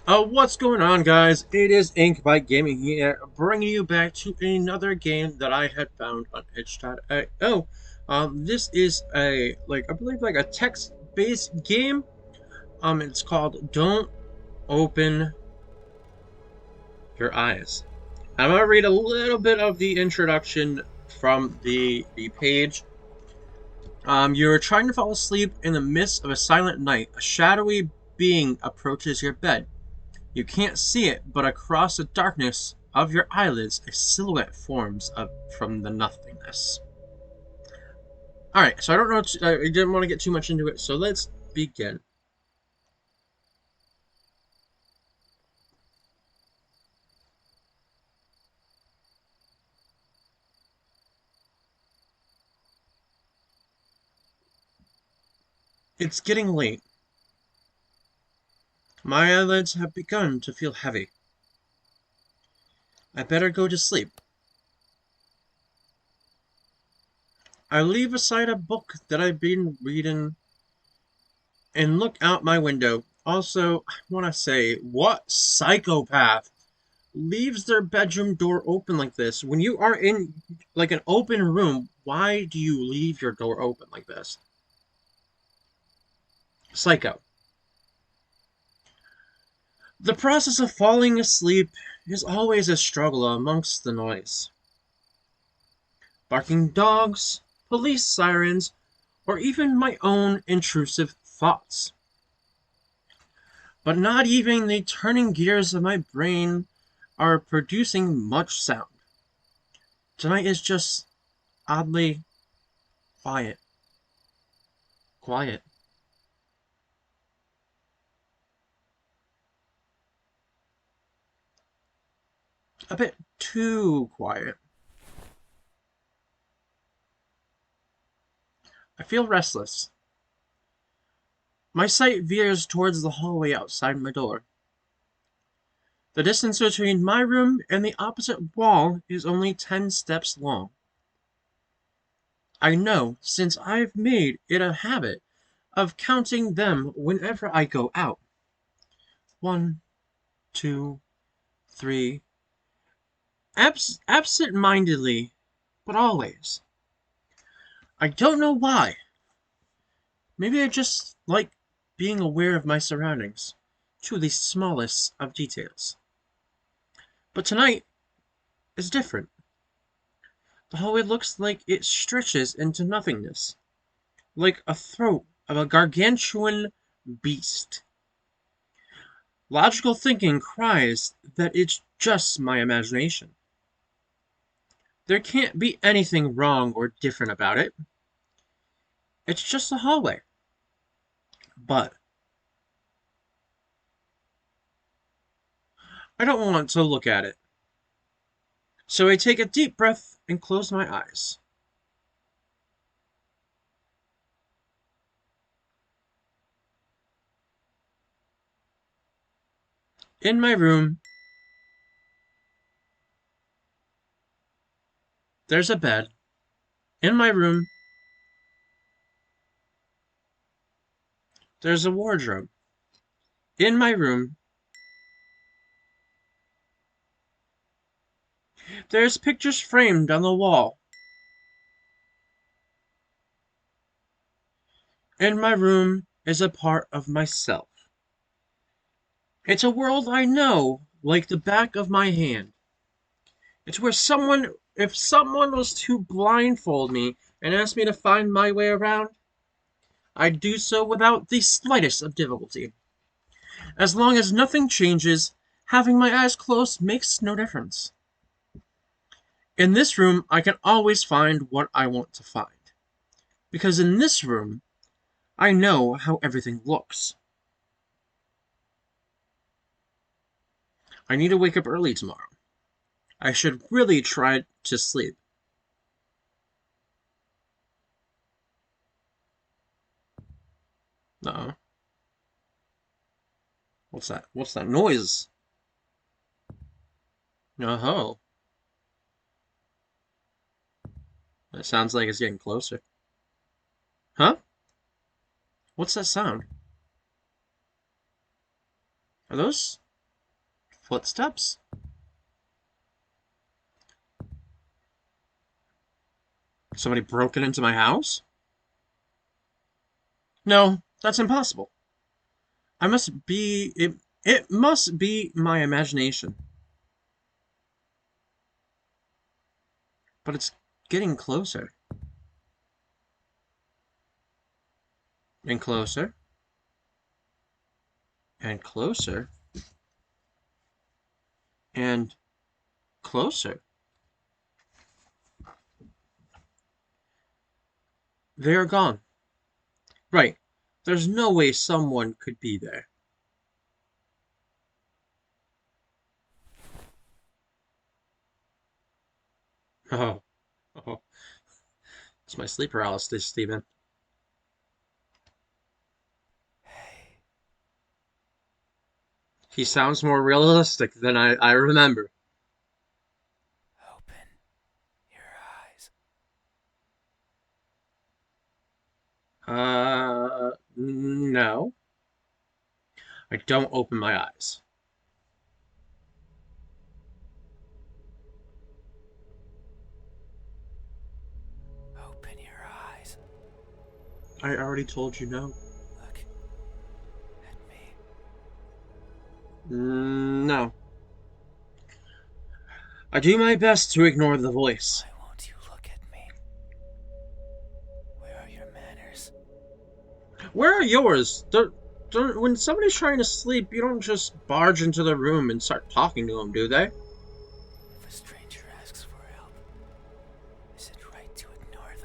What's going on, guys? It is Inkbite Gaming here, bringing you back to another game that I had found on itch.io. This is I believe, a text-based game. It's called Don't Open Your Eyes. I'm gonna read a little bit of the introduction from the page. You're trying to fall asleep in the midst of a silent night. A shadowy being approaches your bed. You can't see it, but across the darkness of your eyelids, a silhouette forms up from the nothingness. Alright, so I don't know, I didn't want to get too much into it, so let's begin. It's getting late. My eyelids have begun to feel heavy. I better go to sleep. I leave aside a book that I've been reading and look out my window. Also, I want to say, what psychopath leaves their bedroom door open like this? When you are in like an open room, why do you leave your door open like this? Psycho. The process of falling asleep is always a struggle amongst the noise. Barking dogs, police sirens, or even my own intrusive thoughts. But not even the turning gears of my brain are producing much sound. Tonight is just oddly quiet. Quiet. A bit too quiet. I feel restless. My sight veers towards the hallway outside my door. The distance between my room and the opposite wall is only 10 steps long. I know, since I've made it a habit of counting them whenever I go out. 1, 2, 3. Absent-mindedly, but always. I don't know why. Maybe I just like being aware of my surroundings, to the smallest of details. But tonight is different. The hallway looks like it stretches into nothingness, like a throat of a gargantuan beast. Logical thinking cries that it's just my imagination. There can't be anything wrong or different about it. It's just a hallway. But I don't want to look at it. So I take a deep breath and close my eyes. In my room, there's a bed. In my room, there's a wardrobe. In my room, there's pictures framed on the wall. In my room is a part of myself. It's a world I know like the back of my hand. It's where if someone was to blindfold me and ask me to find my way around, I'd do so without the slightest of difficulty. As long as nothing changes, having my eyes closed makes no difference. In this room, I can always find what I want to find. Because in this room, I know how everything looks. I need to wake up early tomorrow. I should really try to sleep. Uh-oh. What's that? What's that noise? Oh, that sounds like it's getting closer. Huh? What's that sound? Are those Footsteps? Somebody broken into my house? No, that's impossible. I must be it must be my imagination. But it's getting closer and closer and closer and closer. They are gone. Right. There's no way someone could be there. Oh, oh. It's my sleep paralysis, Stephen. Hey, He sounds more realistic than I remember. open your eyes. No. I don't open my eyes. Open your eyes. I already told you no. Look at me. No. I do my best to ignore the voice. Why won't you look at me? Where are your manners? Where are yours? When somebody's trying to sleep, you don't just barge into the room and start talking to them, do they? If a stranger asks for help, is it right to ignore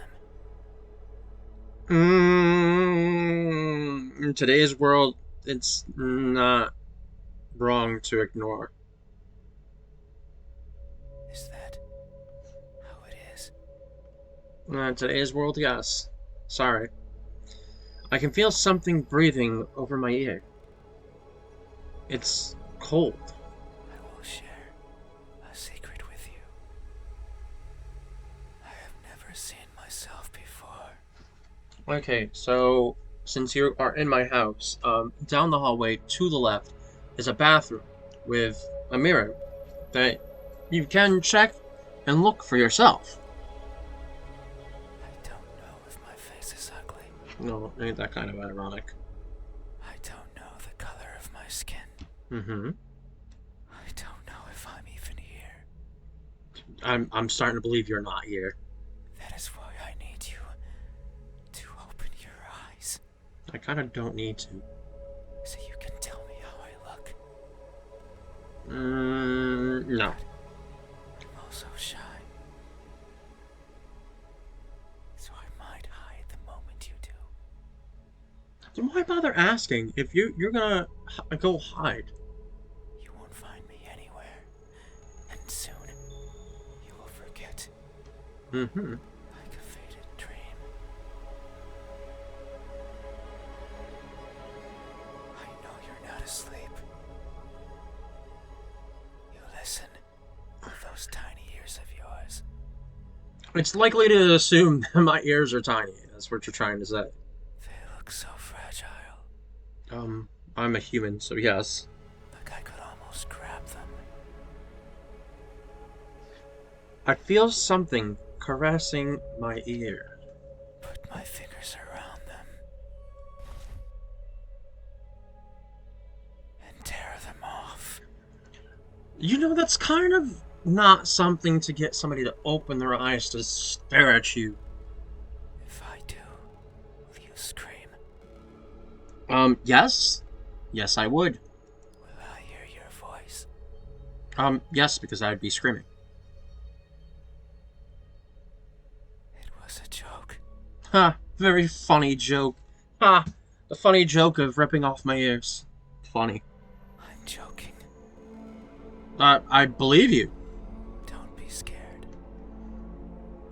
them? In today's world, it's not wrong to ignore. Is that how it is? In today's world, yes. Sorry. I can feel something breathing over my ear. It's cold. I will share a secret with you. I have never seen myself before. Okay, so since you are in my house, down the hallway to the left is a bathroom with a mirror that you can check and look for yourself. I don't know if my face is ugly. No, ain't that kind of ironic. I don't know the color of my skin. Mm-hmm. I don't know if I'm even here. I'm starting to believe you're not here. That is why I need you to open your eyes I kind of don't need to. so you can tell me how I look. No. I'm also shy, so I might hide the moment you do. Then why bother asking if you're gonna go hide? You won't find me anywhere, and soon you will forget Mm-hmm. like a faded dream. I know you're not asleep. You listen with those tiny ears of yours. It's likely to assume that my ears are tiny. That's what you're trying to say. They look so fragile, I'm a human, so yes. like I could almost grab them. I feel something caressing my ear. Put my fingers around them and tear them off. You know, that's kind of not something to get somebody to open their eyes to stare at you. If I do, will you scream? Yes? Yes, I would. Will I hear your voice? Yes, because I'd be screaming. It was a joke. Ha, very funny joke. Ha, the funny joke of ripping off my ears. Funny. I'm joking. I believe you. Don't be scared.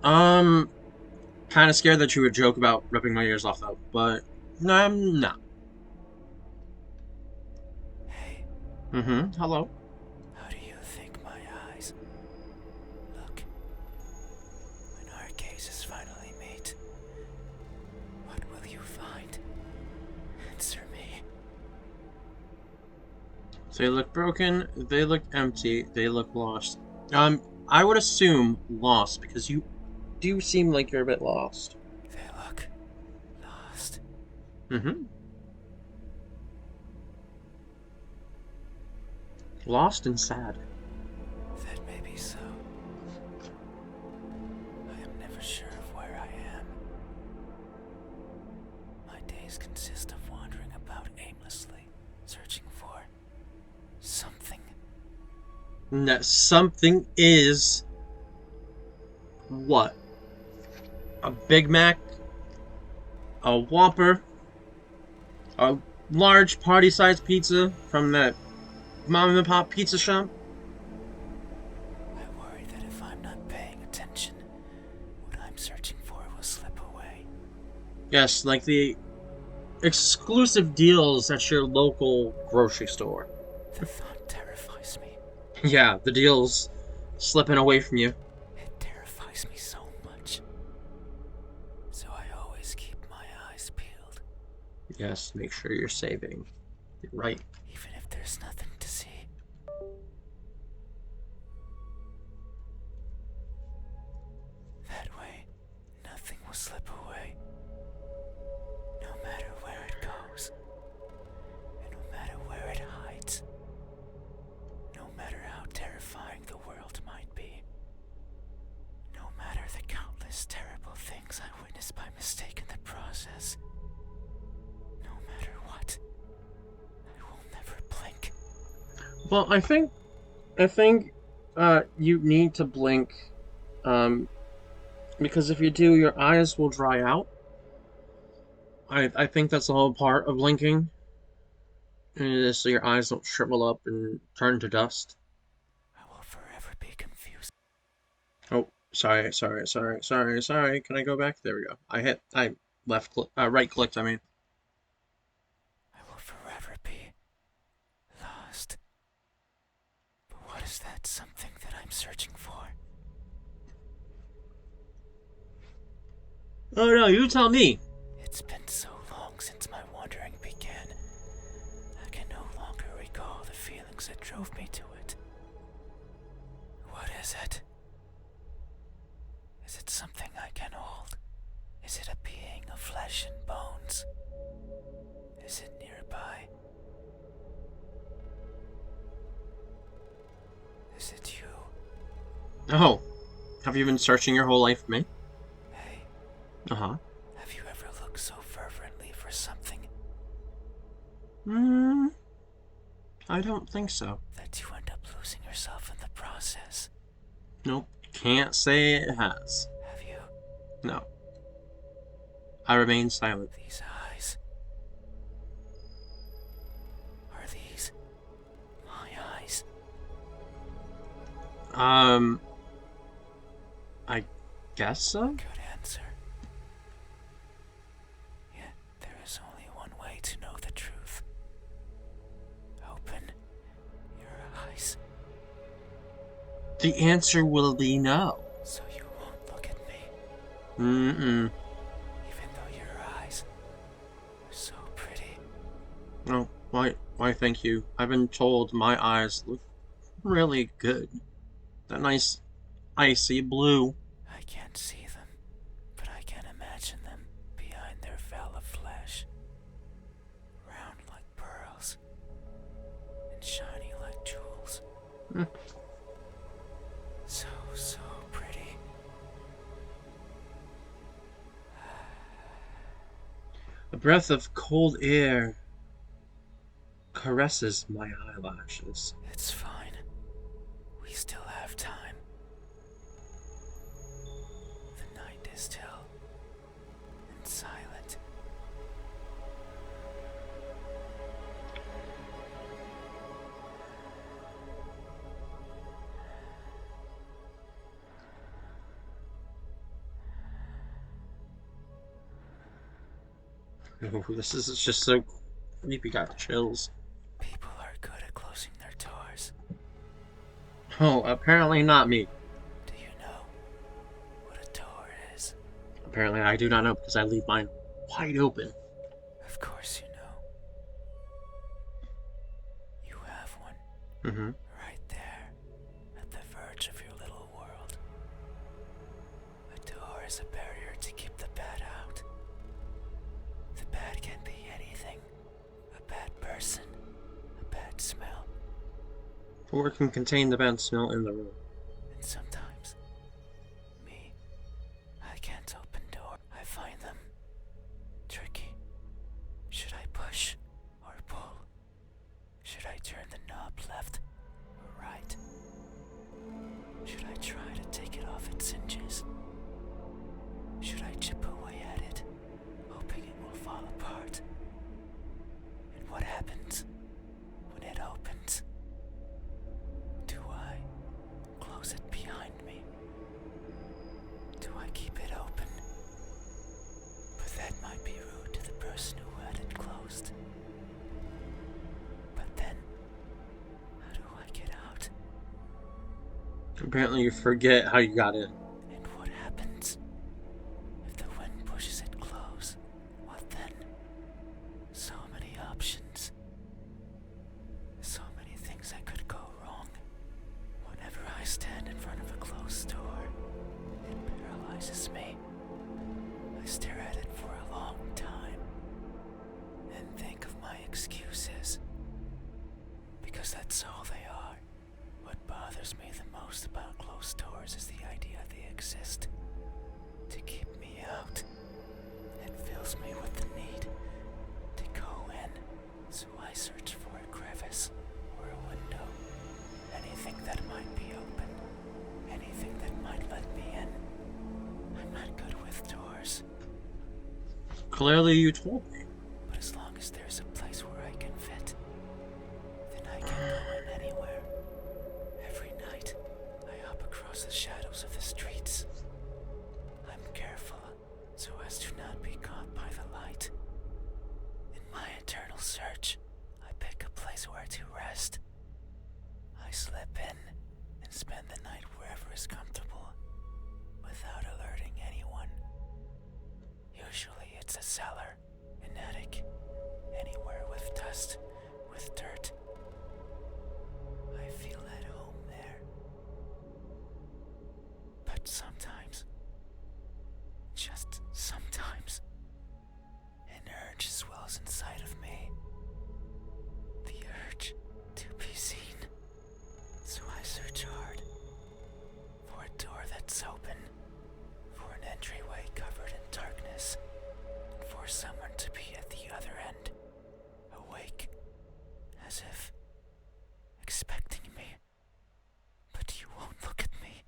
Um, kind of scared that you would joke about ripping my ears off, though, but I'm not. Hey, Mm-hmm. Hello. how do you think my eyes look when our cases finally meet? What will you find? Answer me. They look broken, they look empty, they look lost. I would assume lost because you do seem like you're a bit lost. They look lost. Mm-hmm. Lost and sad. That may be so. I am never sure of where I am. My days consist of wandering about aimlessly, searching for something. And that something is what? A Big Mac? A Whopper? A large party-sized pizza from that mom and pop pizza shop? I worry that if I'm not paying attention, what I'm searching for will slip away. Yes, like the exclusive deals at your local grocery store. The thought terrifies me. Yeah, the deals slipping away from you. It terrifies me so much. So I always keep my eyes peeled, Yes, make sure you're saving. You're right. even if there's nothing to see. That way, nothing will slip away. No matter where it goes, and no matter where it hides. No matter how terrifying the world might be. No matter the countless terrible things I witnessed by mistake in the process. No matter what, I will never blink. Well, I think you need to blink, because if you do, your eyes will dry out. I think that's the whole part of blinking. And it is so your eyes don't shrivel up and turn to dust. I will forever be confused. Oh, sorry. Can I go back? There we go. I right clicked, I mean. I will forever be lost. But what is that something that I'm searching for? Oh no, you tell me. It's been so long since my wandering began. I can no longer recall the feelings that drove me to it. What is it? Is it something I can hold? Is it a being of flesh and bones? Is it nearby? Is it you? Oh, have you been searching your whole life for me? Hey, Uh-huh. have you ever looked so fervently for something I don't think so. that you end up losing yourself in the process? Nope. Can't say it has. Have you? No. I remain silent. These eyes. Are these my eyes? I guess so? Good answer. Yet there is only one way to know the truth. Open your eyes The answer will be no. so you won't look at me, Mm-mm. even though your eyes are so pretty. No, why thank you. I've been told my eyes look really good. That nice icy blue. I can't see them, but I can imagine them behind their veil of flesh. Round like pearls, and shiny like jewels. Hmm. So pretty. A breath of cold air caresses my eyelashes. It's fine. We still have time. The night is still and silent. Oh, this is just so creepy. Got chills. People are good at closing their doors. Oh, apparently not me. Do you know what a door is? Apparently I do not know because I leave mine wide open. Of course you know. You have one. Mm-hmm. right there, at the verge of your little world. A door is a barrier to keep the bad out. The bad can be anything. A bad person, a bad smell, Or it can contain the bad smell in the room. and sometimes, me, I can't open doors. I find them tricky. Should I push or pull? Should I turn the knob left or right? Should I try to take it off its hinges? Should I chip away at it, hoping it will fall apart? And what happens when it opens? Do I close it behind me? Do I keep it open? But that might be rude to the person who had it closed. But then, how do I get out? Apparently, you forget how you got in. And what happens if the wind pushes it close? What then? So many options. So many things that could go wrong. Whenever I stand in front of a closed door, it paralyzes me. I stare at it for a long time and think of my excuses. Because that's all they are. What bothers me the most about closed doors is the idea they exist to keep me out. It fills me with the need to go in, so I search for a crevice or a window. Anything that might be open, anything that might let me in. I'm not good with doors, Clearly, you told me. but as long as there's a place where I can fit, then I can go in anywhere. Every night, I hop across the shadows of the streets. I'm careful so as to not be caught by the light. In my eternal search, I pick a place where to rest. I slip in and spend the night wherever is comfortable, without alerting anyone. Usually it's a cellar, an attic, anywhere with dust, with dirt. I feel at home there. But sometimes, just sometimes, an urge swells inside of me. The urge to be seen. So I search hard for a door that's open, for an entryway covered in darkness, and for someone to be at the other end, awake, as if expecting me. But you won't look at me,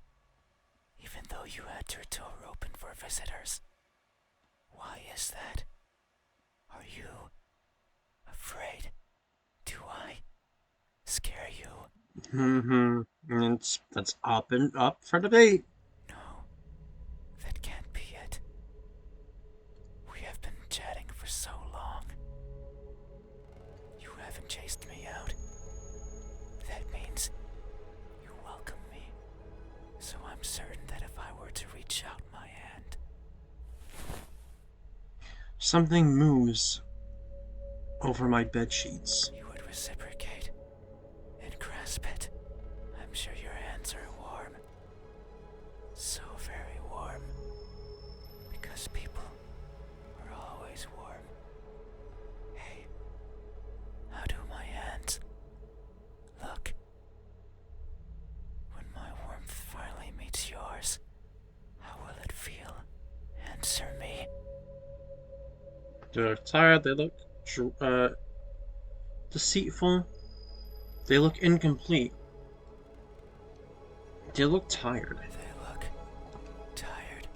even though you had your door open for visitors. Why is that? Are you afraid? Do I scare you? Mm-hmm. That's up for debate. No, that can't be it. We have been chatting for so long. You haven't chased me out. That means you welcome me. So I'm certain that if I were to reach out my hand, Something moves over my bed sheets. you would reciprocate and grasp it. I'm sure your hands are warm. So very warm. Because people are always warm. Hey, how do my hands look? When my warmth finally meets yours, how will it feel? Answer me. They look tired. They look deceitful. They look incomplete. They look tired. They look tired.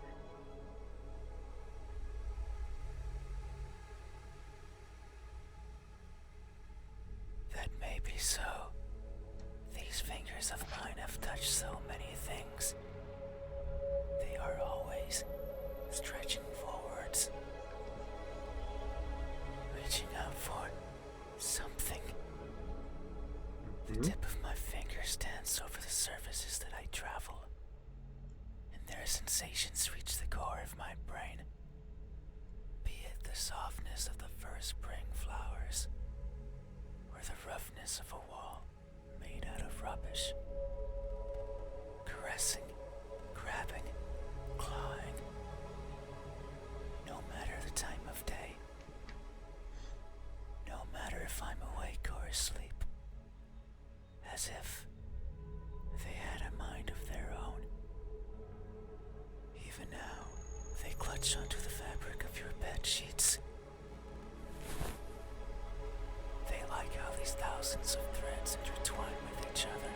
That may be so. These fingers of mine have touched so many things. They are always stretching forwards, reaching out for something. The tip of my fingers dance over the surfaces that I travel, and their sensations reach the core of my brain. Be it the softness of the first spring flowers, or the roughness of a wall made out rubbish. Caressing, grabbing, clawing. No matter the time of day. No matter if I'm awake or asleep. As if they had a mind of their own. Even now, they clutch onto the fabric of your bed sheets. They like how these thousands of threads intertwine with each other.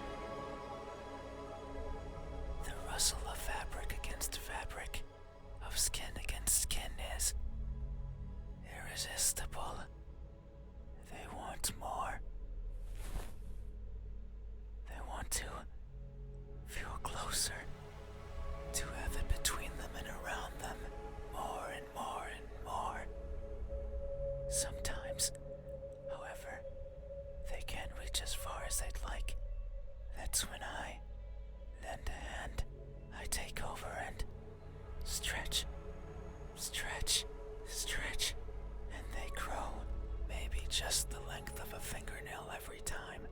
The rustle of fabric against fabric, of skin against skin is irresistible. They want more. They want to feel closer, to have it between them and around them, more and more and more. Sometimes, however, they can't reach as far as they'd like. That's when I lend a hand. I take over and stretch, stretch, stretch, and they grow. Maybe just the length of a fingernail every time,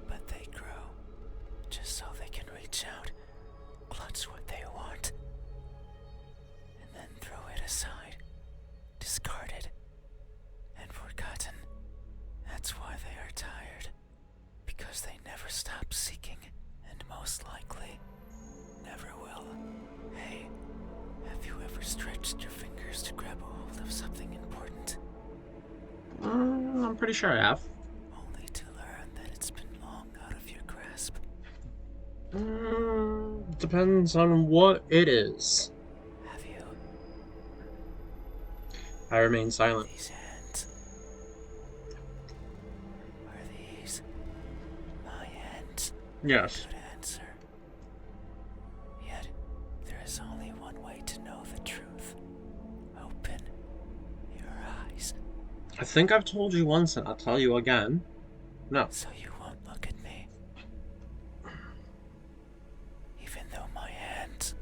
but they grow, just so they can reach out, clutch what they want, and then throw it aside, discarded, and forgotten. That's why they are tired, because they never stop seeking, and most likely, never will. Hey, have you ever stretched your fingers to grab a hold of something important, I'm pretty sure I have. only to learn that it's been long out of your grasp? Depends on what it is. Have you? I remain silent. These hands? Are these my hands? Yes. Good answer. Yet, there is only one way to know the truth. Open your eyes, I think I've told you once and I'll tell you again. No. so you won't look at me. Even though my hands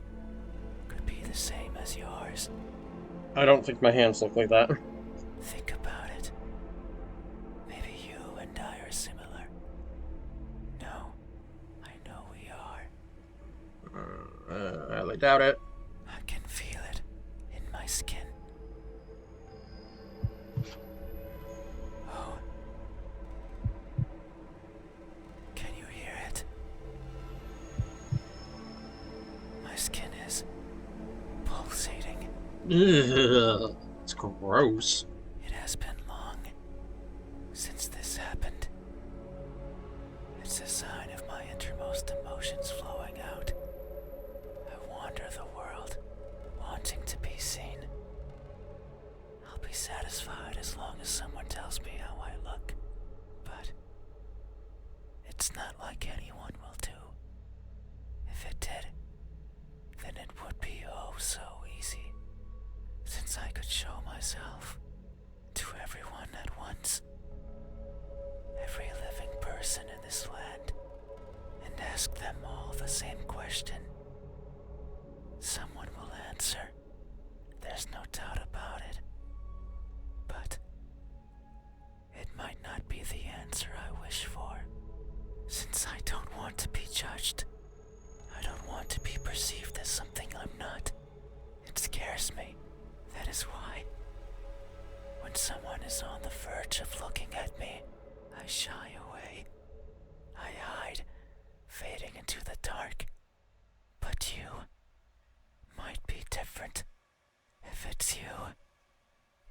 could be the same as yours. I don't think my hands look like that. Think about it. Maybe you and I are similar. No, I know we are. I highly doubt it. I can feel it in my skin. Oh. Can you hear it? My skin is pulsating. Ugh, it's gross. It has been long since this happened. It's a sign of my innermost emotions flowing out. I wander the world, wanting to be seen. I'll be satisfied as long as someone tells me how I look. But it's not like anyone will do. If it did, then it would be oh so easy, since I could show myself to everyone at once, every living person in this land, and ask them all the same question. Someone will answer, there's no doubt about it. But it might not be the answer I wish for, since I don't want to be judged. I don't want to be perceived as something I'm not. It scares me. That is why, when someone is on the verge of looking at me, I shy away. I hide, fading into the dark. But you might be different. If it's you,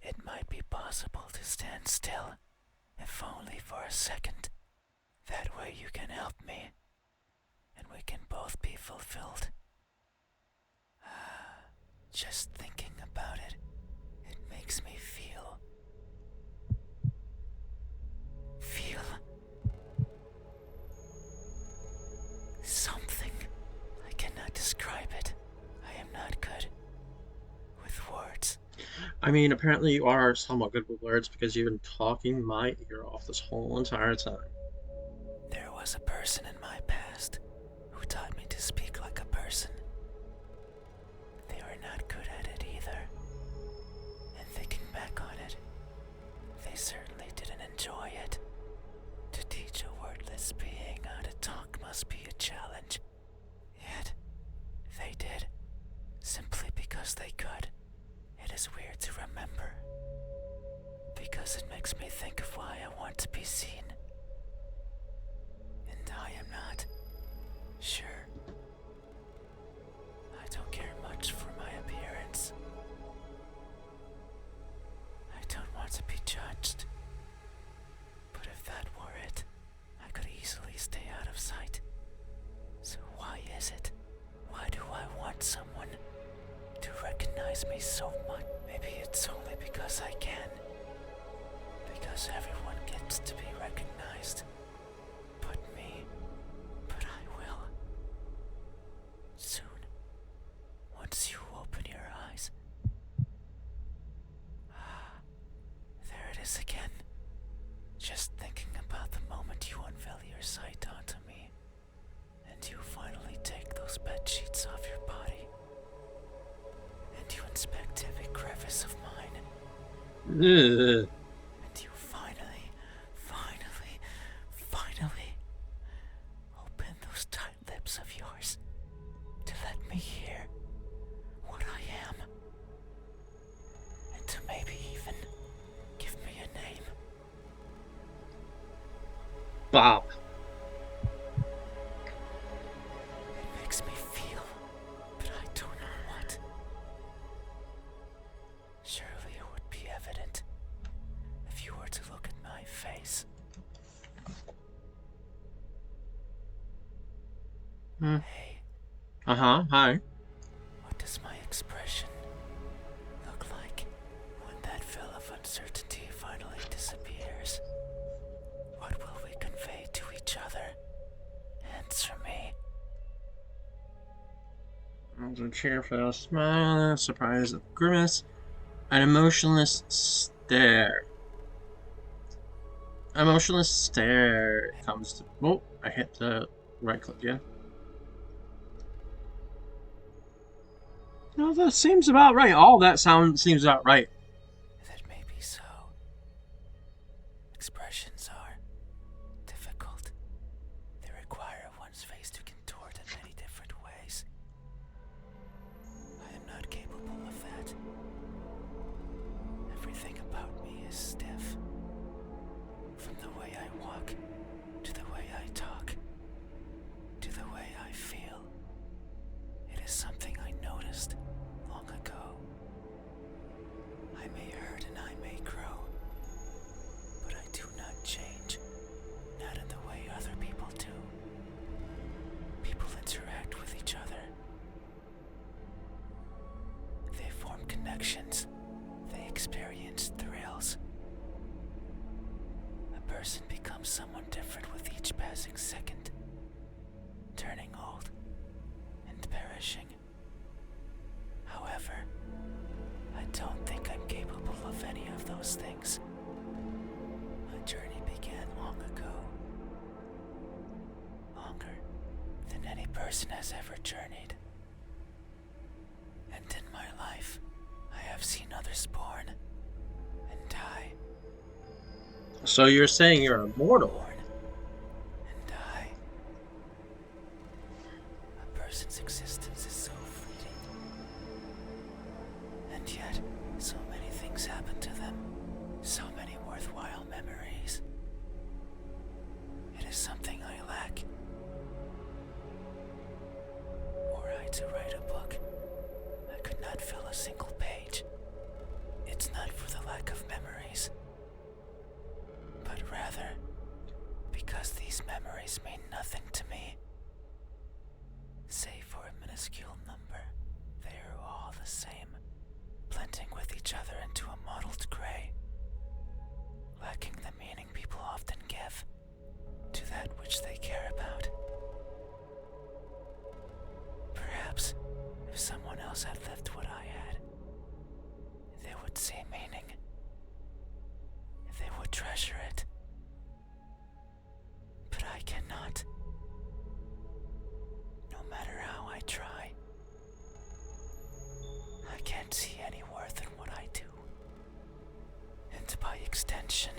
it might be possible to stand still, if only for a second. That way you can help me, and we can both be fulfilled. Just thinking about it, it makes me feel something. I cannot describe it. I am not good with words. I mean, apparently you are somewhat good with words because you've been talking my ear off this whole entire time. There was a person in my past who taught me to speak like a person. They were not good at it either. And thinking back on it, they certainly didn't enjoy it. To teach a wordless being how to talk sight onto me, and you finally take those bed sheets off your body, and you inspect every crevice of mine, Ugh. and you finally open those tight lips of yours to let me hear what I am, and to maybe even give me a name. Bob. It makes me feel, but I don't know what. Surely it would be evident if you were to look at my face. Hmm. Hey, Hi. what does my expression look like when that veil of uncertainty finally disappears? What will we convey to each other? Answer me. A cheerful smile, a surprised grimace, an emotionless stare. Emotionless stare comes to. Oh, I hit the right click again. No, that seems about right. All that sound seems about right. That may be so. Expressions are difficult. They require one's face to contort in many different ways. I am not capable of that. Everything about me is stiff. From the way I walk, to the way I talk, to the way I feel. It is something I noticed long ago. I may hurt and I may grow, but I do not change, not in the way other people do. People interact with each other. They form connections. They experience thrills. A person becomes someone different with each passing second, turning old and perishing. However, I don't think I'm capable of any of those things. My journey began long ago. Longer than any person has ever journeyed. And in my life, I have seen others born and die. So you're saying you're immortal? Born and die. A person's existence is so fleeting. And yet, so many things happen to them. So many worthwhile memories. It is something I lack. Were I to write a book, I could not fill a single page. It's not for the lack of memories, but rather because these memories mean nothing to me. Save for a minuscule number, they are all the same, blending with each other into a mottled gray, lacking the meaning people often give to that which they care about. Perhaps if someone else had lived what I had, they would see meaning. They would treasure it. But I cannot. No matter how I try, I can't see any worth in what I do. And by extension,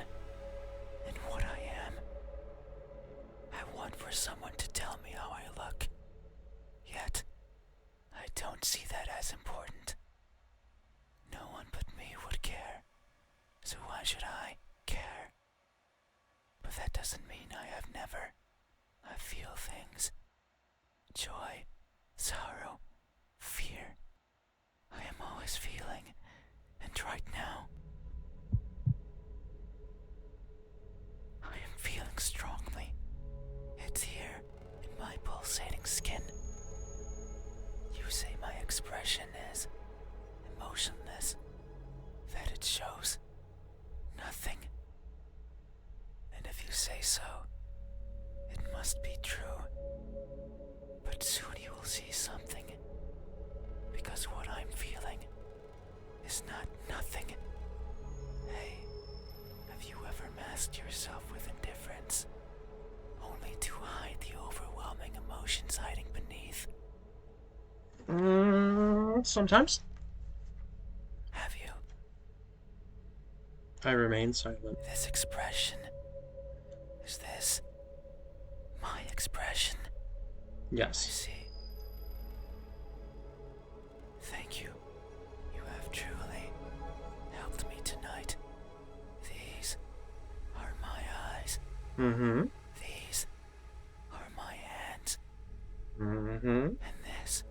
in what I am. I want for someone to tell me how I look. Yet, I don't see that as important. No one but me would care. So why should I care? But that doesn't mean I have never. I feel things. Joy, sorrow, fear. I am always feeling. And right now, I am feeling strongly. It's here, in my pulsating skin. You say my expression is emotionless, that it shows nothing. And if you say so, it must be true. But soon you will see something, because what I'm feeling is not nothing. Hey, have you ever masked yourself with indifference, only sometimes. Have you? I remain silent. This expression. Is this my expression? I Yes. see. Thank you. You have truly helped me tonight. These are my eyes. Mm-hmm. These are my hands. Mm-hmm. And this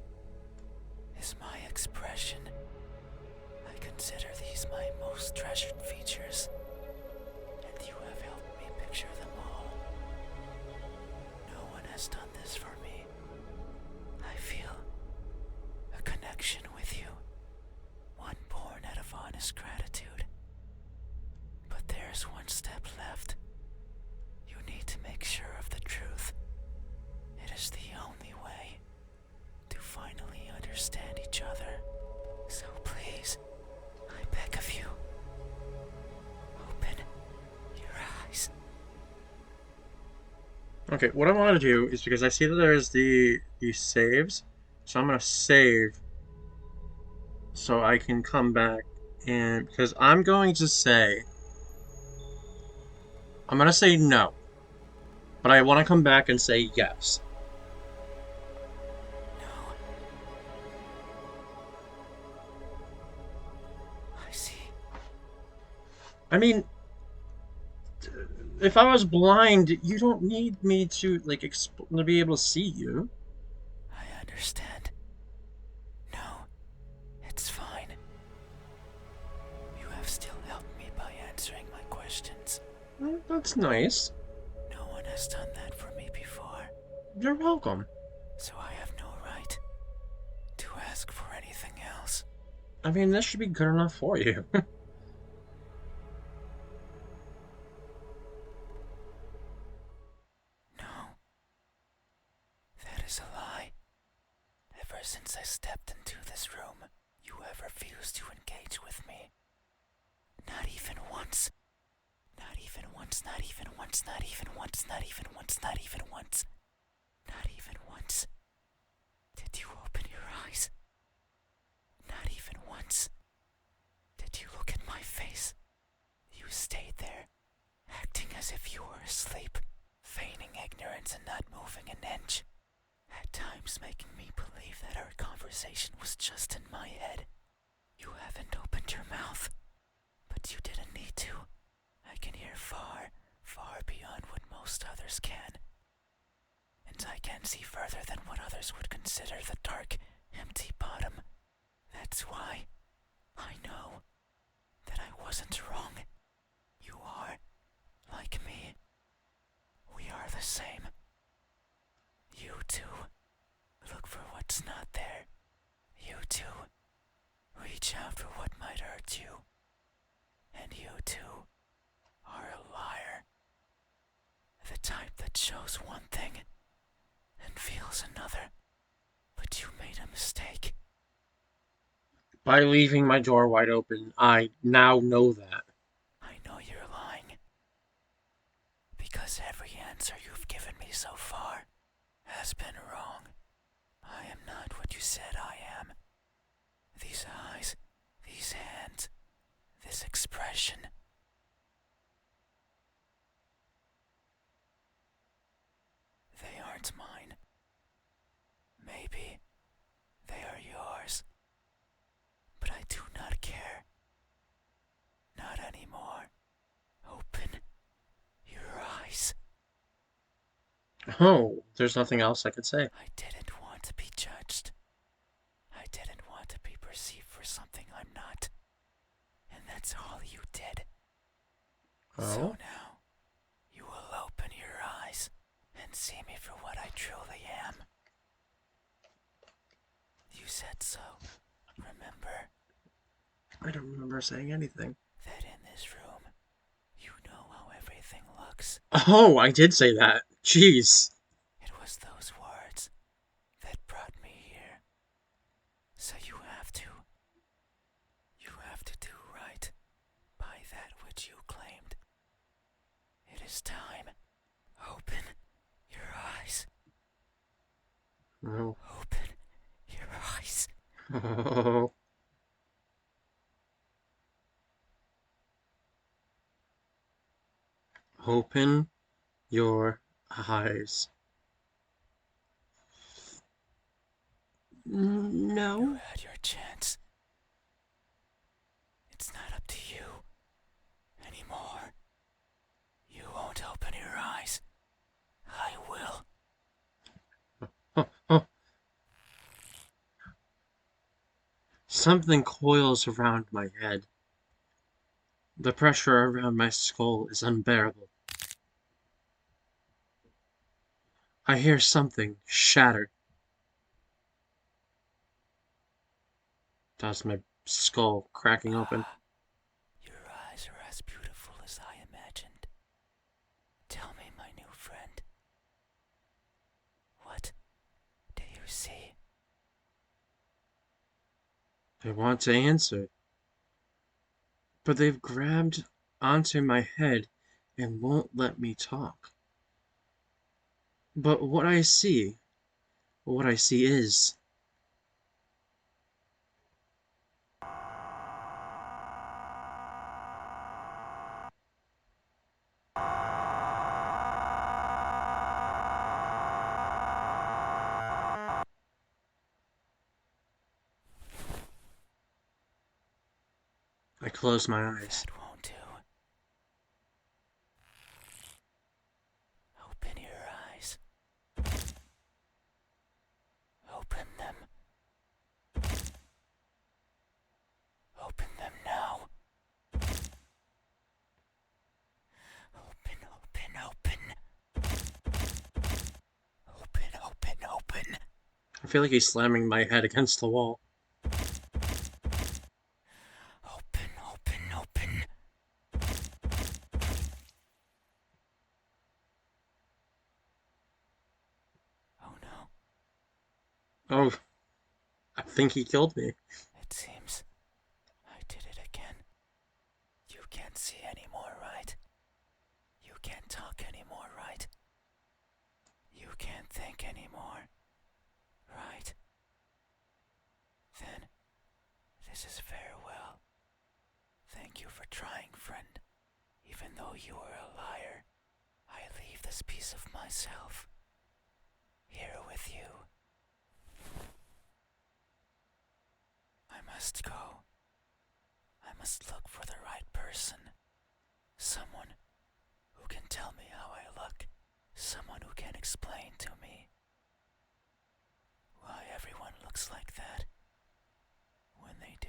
is my expression. I consider these my most treasured features. And you have helped me picture them all. No one has done this for me. I feel a connection with you, one born out of honest gratitude. But there's one step left. You need to make sure of the truth. It is the only way to finally understand each other. So please, I beg of you, open your eyes. Okay, what I want to do is, because I see that there's the saves, so I'm gonna save so I can come back, and because I'm going to say no, but I want to come back and say yes. No. I see. I mean, if I was blind, you don't need me to like to be able to see you. I understand. No, it's fine. You have still helped me by answering my questions. That's nice. No one has done that for me before, You're welcome. so I have no right to ask for anything else. I mean, this should be good enough for you. No, that is a lie. Ever since I stepped into this room, you have refused to engage with me. Not even once. Not even once, not even once, not even once, not even once, not even once. Not even once. Did you open your eyes? Not even once. Did you look at my face? You stayed there, acting as if you were asleep, feigning ignorance and not moving an inch. At times making me believe that our conversation was just in my head. You haven't opened your mouth, but you didn't need to. I can hear far, far beyond what most others can. And I can see further than what others would consider the dark, empty bottom. That's why I know that I wasn't wrong. You are like me. We are the same. You too look for what's not there. You too reach out for what might hurt you. And you too are a liar. The type that shows one thing and feels another. But you made a mistake. By leaving my door wide open, I now know that. I know you're lying. Because every answer you've given me so far has been wrong. I am not what you said I am. These eyes, these hands, this expression. They aren't mine. Maybe they are yours. But I do not care. Not anymore. Open your eyes. Oh, there's nothing else I could say. I didn't want to be judged. I didn't want to be perceived for something I'm not. And that's all you did. So Oh? now, you will open your eyes and see me for what I truly am. You said so, remember? I don't remember saying anything. That in this room, you know how everything looks. Oh, I did say that. Jeez. It was those words that brought me here. So you have to do right by that which you claimed. It is time. Open your eyes. No. Open your eyes. Oh. Open your eyes. You No. had your chance. It's not up to you anymore. You won't open your eyes. I will. Oh, oh. Something coils around my head. The pressure around my skull is unbearable. I hear something shatter. That's my skull cracking open. Your eyes are as beautiful as I imagined. Tell me, my new friend. What do you see? I want to answer, but they've grabbed onto my head and won't let me talk. But what I see is. I close my eyes. That won't do. Open your eyes. Open them. Open them now. Open, open, open. Open, open, open. I feel like he's slamming my head against the wall. Open, open, open. Oh no. Oh, I think he killed me. It seems I did it again. You can't see anymore, right? You can't talk anymore, right? You can't think anymore, right? Then, this is farewell. Thank you for trying, friend. Even though you are a liar, I leave this piece of myself here with you. I must go. I must look for the right person. Someone who can tell me how I look. Someone who can explain to me why everyone looks like that when they do.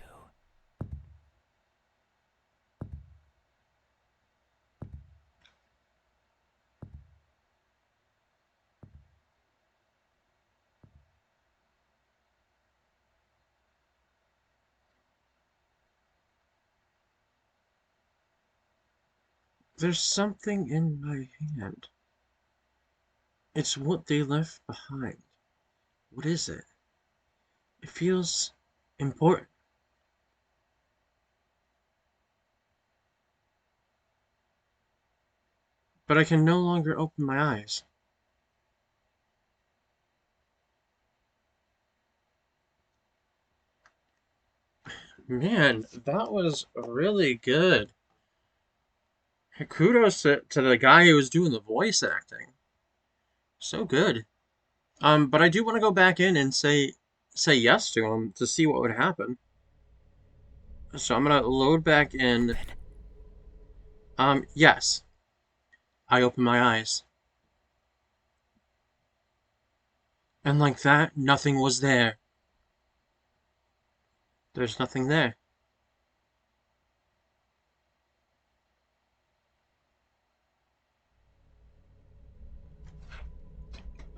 There's something in my hand. It's what they left behind. What is it? It feels important. But I can no longer open my eyes. Man, that was really good. Kudos to the guy who was doing the voice acting. So good. But I do want to go back in and say yes to him to see what would happen. So I'm gonna load back in. Yes. I open my eyes. And like that, nothing was there. There's nothing there.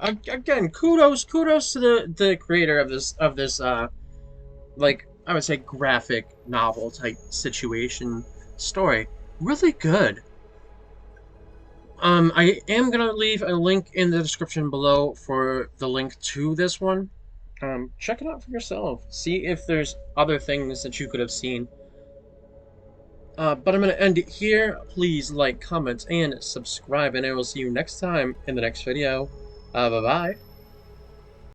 Again, kudos to the creator of this like I would say graphic novel type situation story. Really good. I am gonna leave a link in the description below for the link to this one. Check it out for yourself. See if there's other things that you could have seen. But I'm gonna end it here. Please like, comment, and subscribe, and I will see you next time in the next video. Bye bye.